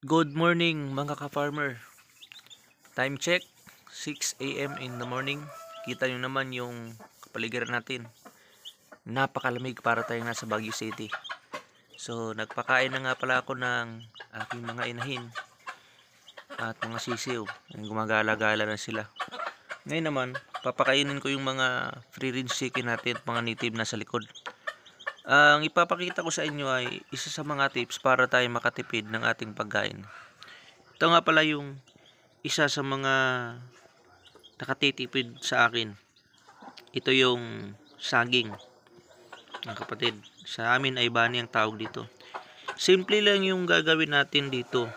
Good morning mga ka-farmer. Time check, 6 AM in the morning. Kita nyo naman yung kapaligiran natin. Napakalamig para tayong nasa Baguio City. So nagpakain na nga pala ako ng aking mga inahin at mga sisiw. Gumagala-gala na sila. Ngayon naman, papakainin ko yung mga free range chicken natin at mga native na sa likod. Ang ipapakita ko sa inyo ay isa sa mga tips para tayo makatipid ng ating pagkain. Ito nga pala yung isa sa mga nakatitipid sa akin. Ito yung saging. Ang kapatid, sa amin ay bani ang tawag dito. Simple lang yung gagawin natin dito.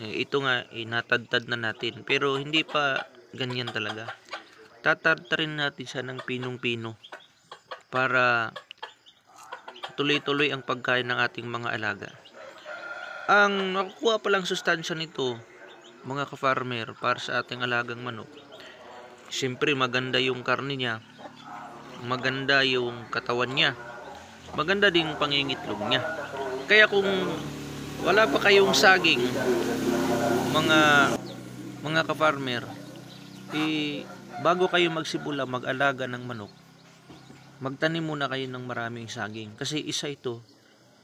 Ito nga, natadtad na natin. Pero hindi pa ganyan talaga. Tatartarin natin siya ng pinong-pino para tuloy-tuloy ang pagkain ng ating mga alaga. Ang nakukuha palang sustansya nito, mga ka-farmer, para sa ating alagang manok, siyempre maganda yung karne niya, maganda yung katawan niya, maganda din yung pangingitlog niya. Kaya kung wala pa kayong saging, mga ka-farmer, bago kayo magsimula mag-alaga ng manok, magtanim muna kayo ng maraming saging. Kasi isa ito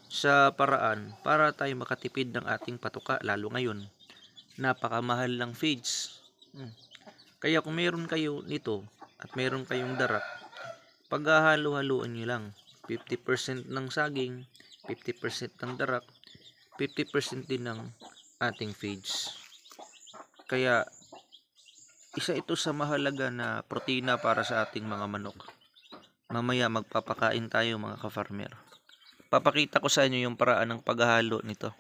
sa paraan para tayo makatipid ng ating patuka, lalo ngayon. Napakamahal ng feeds. Kaya kung meron kayo nito at meron kayong darak, paghahalo-haluan nyo lang. 50% ng saging, 50% ng darak, 50% din ng ating feeds. Kaya isa ito sa mahalaga na protina para sa ating mga manok. Mamaya magpapakain tayo mga ka-farmer. Papakita ko sa inyo yung paraan ng paghahalo nito.